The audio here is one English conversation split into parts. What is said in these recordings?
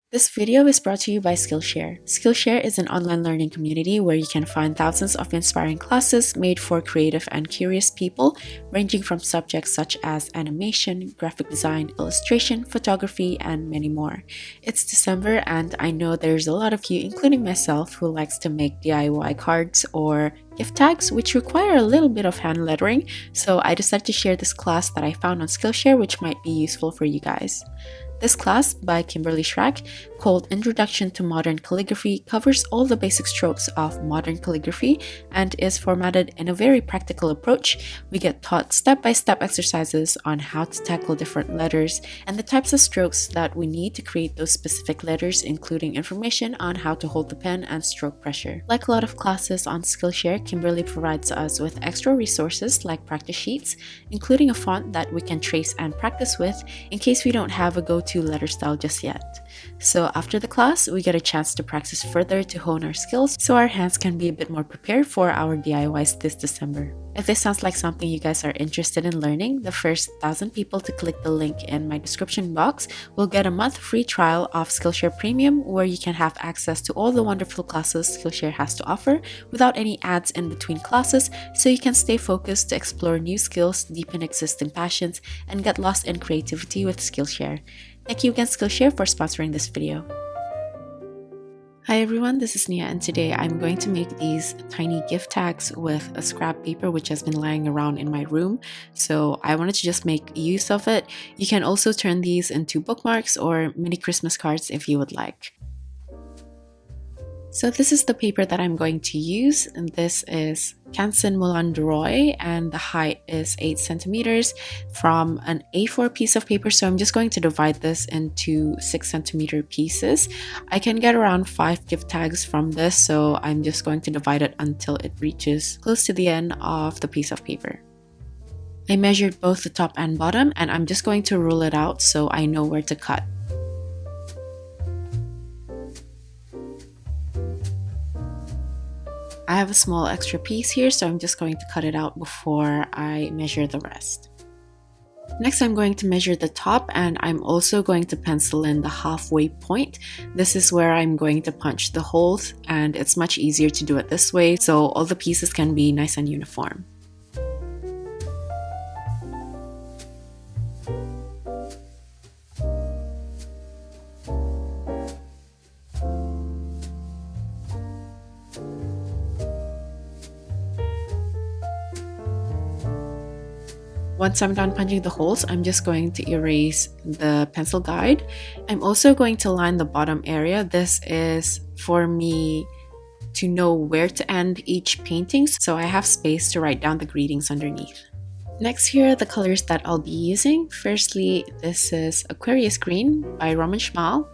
This video is brought to you by Skillshare. Skillshare is an online learning community where you can find thousands of inspiring classes made for creative and curious people, ranging from subjects such as animation, graphic design, illustration, photography, and many more. It's December, and I know there's a lot of you, including myself, who likes to make DIY cards or gift tags, which require a little bit of hand lettering, so I decided to share this class that I found on Skillshare, which might be useful for you guys. This class by Kimberly Schrack, called Introduction to Modern Calligraphy, covers all the basic strokes of modern calligraphy and is formatted in a very practical approach. We get taught step-by-step exercises on how to tackle different letters and the types of strokes that we need to create those specific letters, including information on how to hold the pen and stroke pressure. Like a lot of classes on Skillshare, Kimberly provides us with extra resources like practice sheets, including a font that we can trace and practice with in case we don't have a go-to letter style just yet. So after the class, we get a chance to practice further to hone our skills so our hands can be a bit more prepared for our DIYs this December. If this sounds like something you guys are interested in learning, the first 1,000 people to click the link in my description box will get a month free trial of Skillshare Premium, where you can have access to all the wonderful classes Skillshare has to offer without any ads in between classes, so you can stay focused to explore new skills, deepen existing passions, and get lost in creativity with Skillshare. Thank you again, Skillshare, for sponsoring this video. Hi everyone, this is Nia, and today I'm going to make these tiny gift tags with a scrap paper which has been lying around in my room. So I wanted to just make use of it. You can also turn these into bookmarks or mini Christmas cards if you would like. So this is the paper that I'm going to use, and this is Canson Moulin, and the height is 8 centimeters from an A4 piece of paper. So I'm just going to divide this into 6 centimeter pieces. I can get around 5 gift tags from this, so I'm just going to divide it until it reaches close to the end of the piece of paper. I measured both the top and bottom, and I'm just going to rule it out so I know where to cut. I have a small extra piece here, so I'm just going to cut it out before I measure the rest. Next, I'm going to measure the top, and I'm also going to pencil in the halfway point. This is where I'm going to punch the holes, and it's much easier to do it this way, so all the pieces can be nice and uniform. Once I'm done punching the holes, I'm just going to erase the pencil guide. I'm also going to line the bottom area. This is for me to know where to end each painting, so I have space to write down the greetings underneath. Next, here are the colors that I'll be using. Firstly, this is Aquarius Green by Szmal,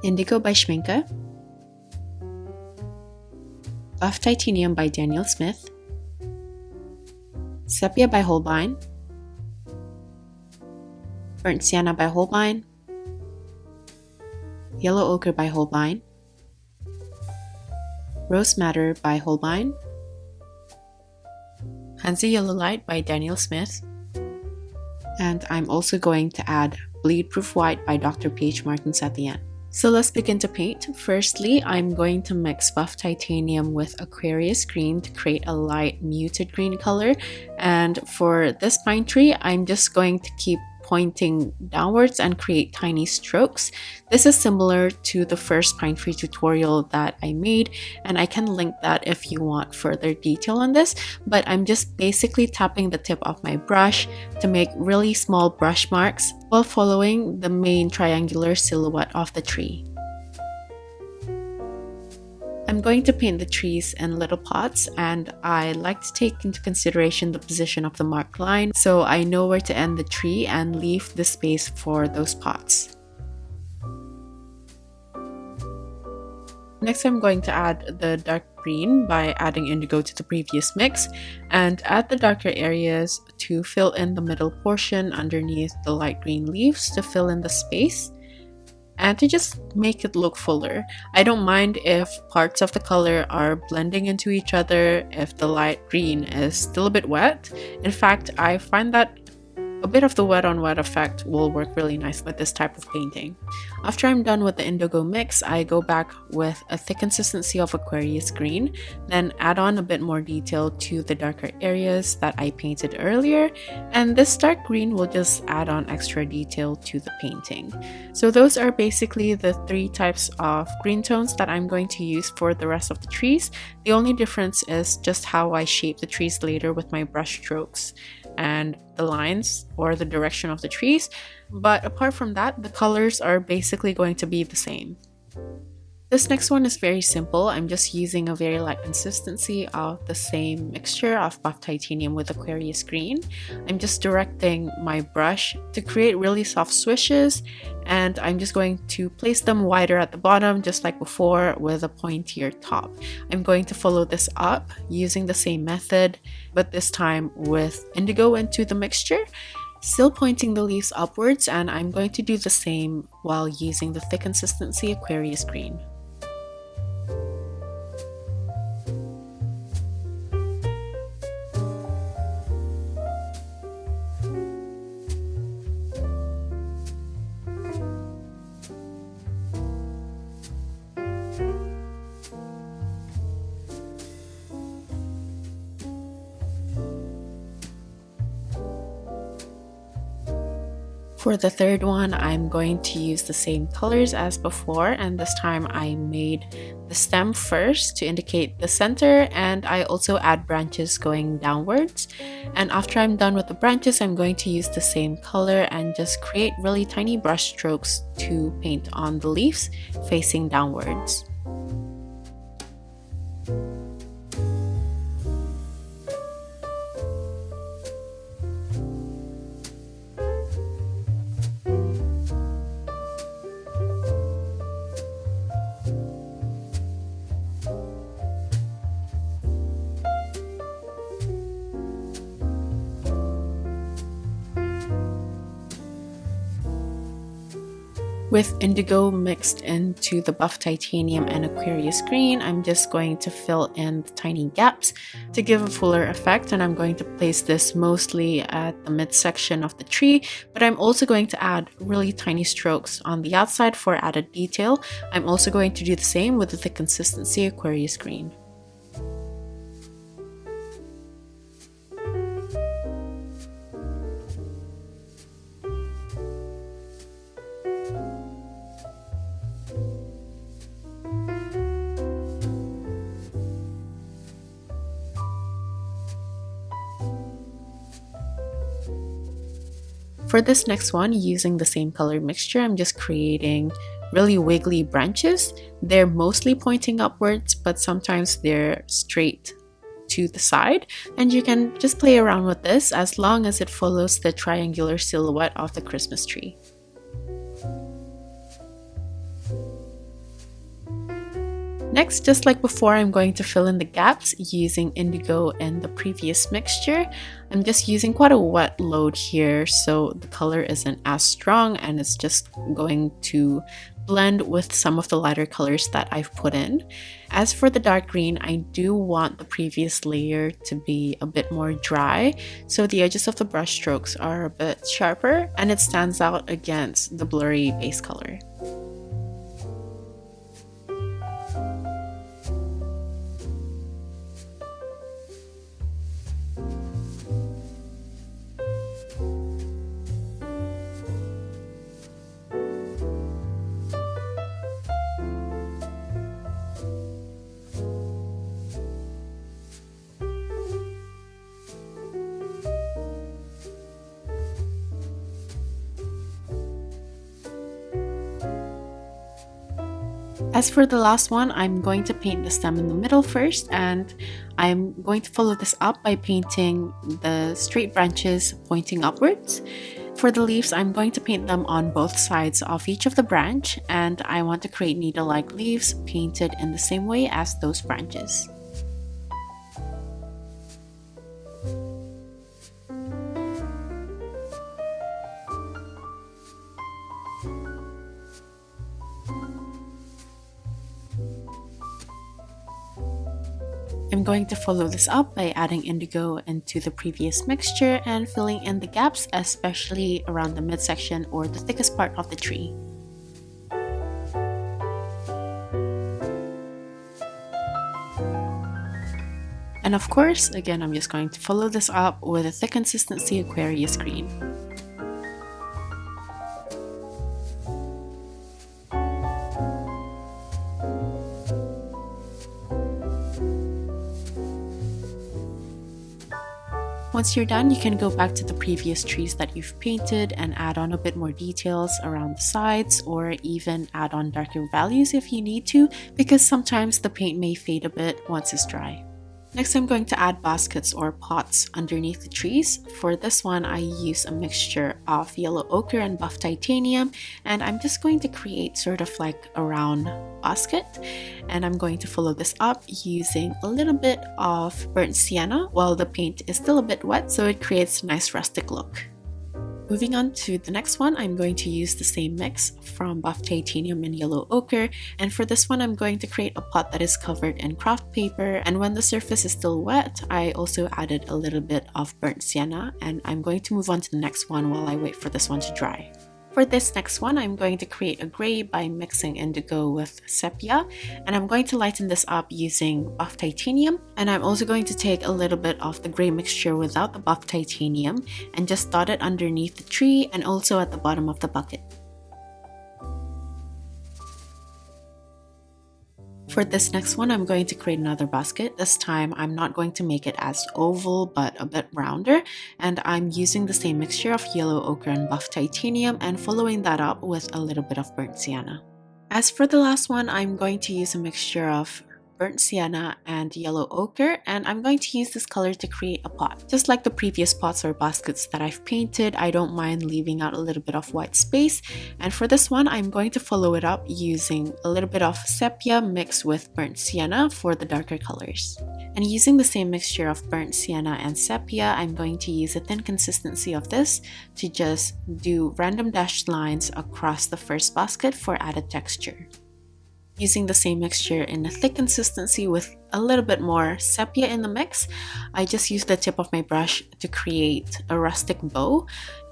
Indigo by Schmincke, Buff Titanium by Daniel Smith, Sepia by Holbein, Burnt Sienna by Holbein, Yellow Ochre by Holbein, Rose Madder by Holbein, Hansa Yellow Light by Daniel Smith, and I'm also going to add Bleed Proof White by Dr. P.H. Martins at the end. So let's begin to paint. Firstly, I'm going to mix Buff Titanium with Aquarius Green to create a light muted green color. And for this pine tree, I'm just going to keep pointing downwards and create tiny strokes. This is similar to the first pine tree tutorial that I made, and I can link that if you want further detail on this, but I'm just basically tapping the tip of my brush to make really small brush marks while following the main triangular silhouette of the tree. I'm going to paint the trees in little pots, and I like to take into consideration the position of the marked line so I know where to end the tree and leave the space for those pots. Next, I'm going to add the dark green by adding indigo to the previous mix, and add the darker areas to fill in the middle portion underneath the light green leaves to fill in the space and to just make it look fuller. I don't mind if parts of the color are blending into each other if the light green is still a bit wet. In fact, I find that A bit of the wet on wet effect will work really nice with this type of painting. After I'm done with the indigo mix, I go back with a thick consistency of Aquarius green, then add on a bit more detail to the darker areas that I painted earlier, and this dark green will just add on extra detail to the painting. So those are basically the three types of green tones that I'm going to use for the rest of the trees. The only difference is just how I shape the trees later with my brush strokes and the lines or the direction of the trees, but apart from that, the colors are basically going to be the same. This next one is very simple. I'm just using a very light consistency of the same mixture of buff titanium with Aquarius green. I'm just directing my brush to create really soft swishes, and I'm just going to place them wider at the bottom just like before with a pointier top. I'm going to follow this up using the same method, but this time with indigo into the mixture. Still pointing the leaves upwards, and I'm going to do the same while using the thick consistency Aquarius green. For the third one, I'm going to use the same colors as before, and this time I made the stem first to indicate the center, and I also add branches going downwards. And after I'm done with the branches, I'm going to use the same color and just create really tiny brush strokes to paint on the leaves facing downwards. With indigo mixed into the buff titanium and Aquarius green, I'm just going to fill in the tiny gaps to give a fuller effect, and I'm going to place this mostly at the midsection of the tree, but I'm also going to add really tiny strokes on the outside for added detail. I'm also going to do the same with the thick consistency Aquarius green. For this next one, using the same color mixture, I'm just creating really wiggly branches. They're mostly pointing upwards, but sometimes they're straight to the side. And you can just play around with this as long as it follows the triangular silhouette of the Christmas tree. Next, just like before, I'm going to fill in the gaps using indigo and the previous mixture. I'm just using quite a wet load here, so the color isn't as strong and it's just going to blend with some of the lighter colors that I've put in. As for the dark green, I do want the previous layer to be a bit more dry, so the edges of the brush strokes are a bit sharper and it stands out against the blurry base color. As for the last one, I'm going to paint the stem in the middle first, and I'm going to follow this up by painting the straight branches pointing upwards. For the leaves, I'm going to paint them on both sides of each of the branch, and I want to create needle-like leaves painted in the same way as those branches. I'm going to follow this up by adding indigo into the previous mixture and filling in the gaps, especially around the midsection or the thickest part of the tree. And of course, again, I'm just going to follow this up with a thick consistency Aquarius green. Once you're done, you can go back to the previous trees that you've painted and add on a bit more details around the sides, or even add on darker values if you need to, because sometimes the paint may fade a bit once it's dry. Next, I'm going to add baskets or pots underneath the trees. For this one, I use a mixture of yellow ochre and buff titanium, and I'm just going to create sort of like a round basket. And I'm going to follow this up using a little bit of burnt sienna while the paint is still a bit wet, so it creates a nice rustic look. Moving on to the next one, I'm going to use the same mix from buff titanium and yellow ochre, and for this one I'm going to create a pot that is covered in craft paper, and when the surface is still wet, I also added a little bit of burnt sienna, and I'm going to move on to the next one while I wait for this one to dry. For this next one, I'm going to create a gray by mixing indigo with sepia, and I'm going to lighten this up using buff titanium, and I'm also going to take a little bit of the gray mixture without the buff titanium and just dot it underneath the tree and also at the bottom of the bucket. For this next one, I'm going to create another basket. This time, I'm not going to make it as oval, but a bit rounder. And I'm using the same mixture of yellow ochre and buff titanium and following that up with a little bit of burnt sienna. As for the last one, I'm going to use a mixture of burnt sienna and yellow ochre, and I'm going to use this color to create a pot. Just like the previous pots or baskets that I've painted, I don't mind leaving out a little bit of white space, and for this one I'm going to follow it up using a little bit of sepia mixed with burnt sienna for the darker colors. And using the same mixture of burnt sienna and sepia, I'm going to use a thin consistency of this to just do random dashed lines across the first basket for added texture. Using the same mixture in a thick consistency with a little bit more sepia in the mix, I just used the tip of my brush to create a rustic bow.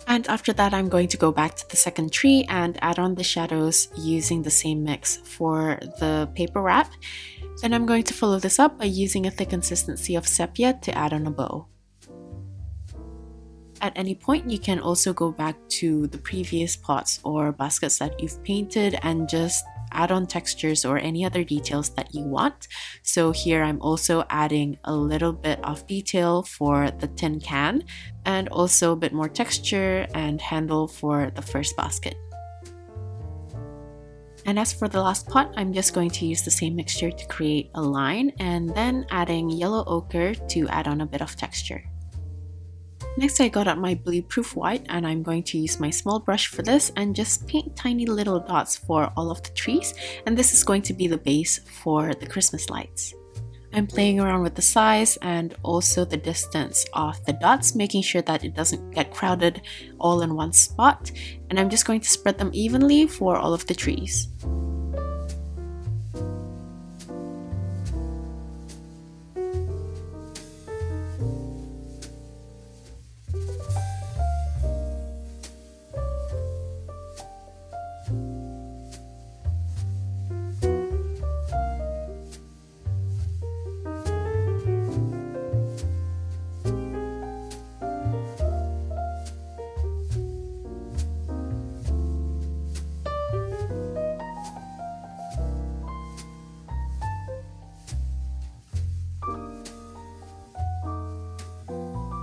And after that, I'm going to go back to the second tree and add on the shadows using the same mix for the paper wrap. Then I'm going to follow this up by using a thick consistency of sepia to add on a bow. At any point, you can also go back to the previous pots or baskets that you've painted and just add on textures or any other details that you want. So here I'm also adding a little bit of detail for the tin can and also a bit more texture and handle for the first basket. And as for the last pot, I'm just going to use the same mixture to create a line and then adding yellow ochre to add on a bit of texture. Next, I got out my bleed-proof white and I'm going to use my small brush for this and just paint tiny little dots for all of the trees, and this is going to be the base for the Christmas lights. I'm playing around with the size and also the distance of the dots, making sure that it doesn't get crowded all in one spot, and I'm just going to spread them evenly for all of the trees.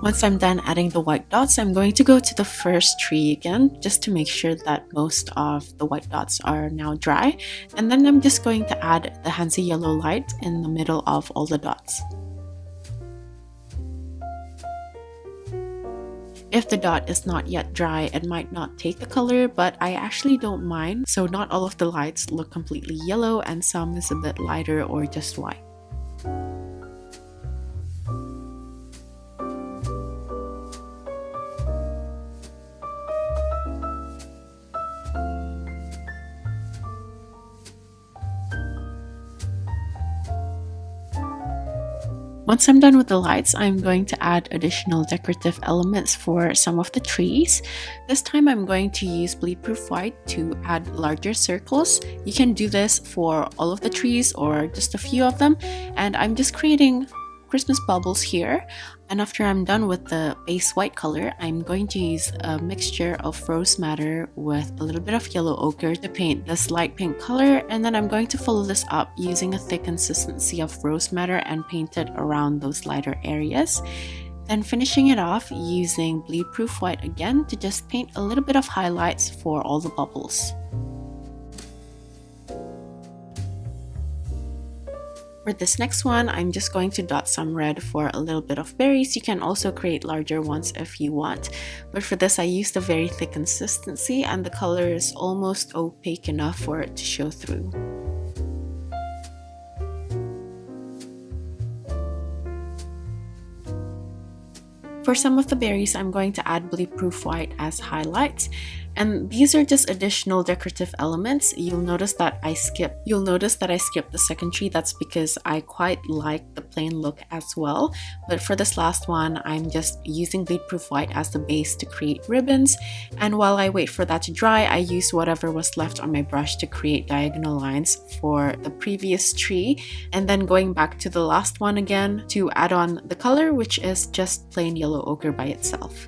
Once I'm done adding the white dots, I'm going to go to the first tree again just to make sure that most of the white dots are now dry, and then I'm just going to add the Hansi yellow light in the middle of all the dots. If the dot is not yet dry, it might not take the color, but I actually don't mind, so not all of the lights look completely yellow and some is a bit lighter or just white. Once I'm done with the lights, I'm going to add additional decorative elements for some of the trees. This time I'm going to use bleed-proof white to add larger circles. You can do this for all of the trees or just a few of them. And I'm just creating Christmas bubbles here. And after I'm done with the base white color, I'm going to use a mixture of rose madder with a little bit of yellow ochre to paint this light pink color, and then I'm going to follow this up using a thick consistency of rose madder and paint it around those lighter areas. Then finishing it off using bleed-proof white again to just paint a little bit of highlights for all the bubbles. For this next one, I'm just going to dot some red for a little bit of berries. You can also create larger ones if you want. But for this, I used a very thick consistency and the color is almost opaque enough for it to show through. For some of the berries, I'm going to add bleed-proof white as highlights. And these are just additional decorative elements. You'll notice that I skipped the second tree. That's because I quite like the plain look as well. But for this last one, I'm just using bleed-proof white as the base to create ribbons. And while I wait for that to dry, I use whatever was left on my brush to create diagonal lines for the previous tree. And then going back to the last one again to add on the color, which is just plain yellow ochre by itself.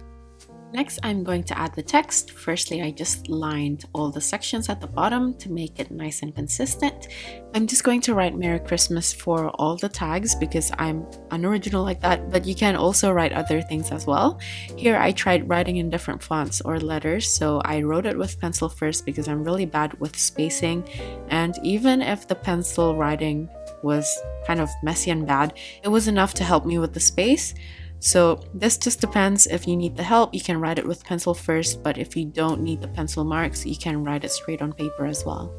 Next, I'm going to add the text. Firstly, I just lined all the sections at the bottom to make it nice and consistent. I'm just going to write Merry Christmas for all the tags because I'm unoriginal like that, but you can also write other things as well. Here, I tried writing in different fonts or letters, so I wrote it with pencil first because I'm really bad with spacing. And even if the pencil writing was kind of messy and bad, it was enough to help me with the space. So this just depends. If you need the help, you can write it with pencil first, but if you don't need the pencil marks, you can write it straight on paper as well.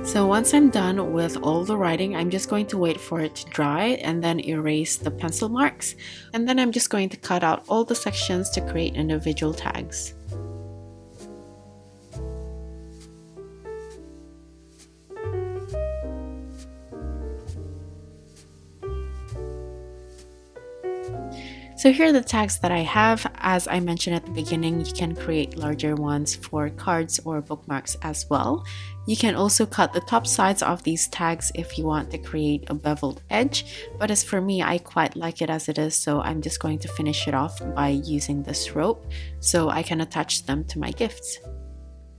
So once I'm done with all the writing, I'm just going to wait for it to dry and then erase the pencil marks. And then I'm just going to cut out all the sections to create individual tags. So here are the tags that I have. As I mentioned at the beginning, you can create larger ones for cards or bookmarks as well. You can also cut the top sides of these tags if you want to create a beveled edge. But as for me, I quite like it as it is, so I'm just going to finish it off by using this rope so I can attach them to my gifts.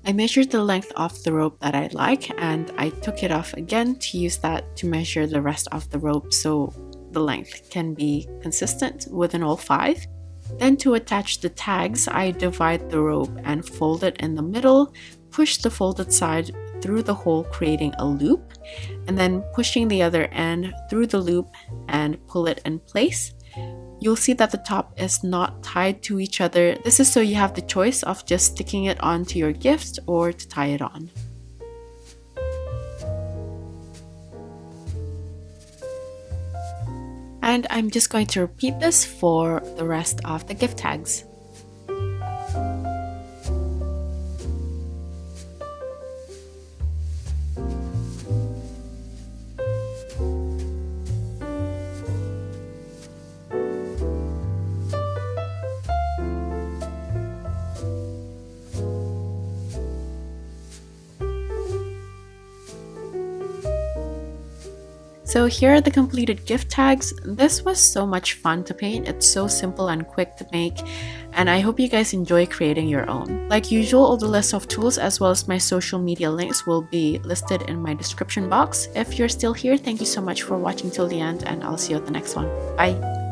I measured the length of the rope that I like and I took it off again to use that to measure the rest of the rope so the length can be consistent within all 5. Then to attach the tags, I divide the rope and fold it in the middle, push the folded side through the hole creating a loop, and then pushing the other end through the loop and pull it in place. You'll see that the top is not tied to each other. This is so you have the choice of just sticking it onto your gift or to tie it on. And I'm just going to repeat this for the rest of the gift tags. So here are the completed gift tags. This was so much fun to paint. It's so simple and quick to make, and I hope you guys enjoy creating your own. Like usual, all the list of tools as well as my social media links will be listed in my description box. If you're still here, thank you so much for watching till the end, and I'll see you at the next one. Bye!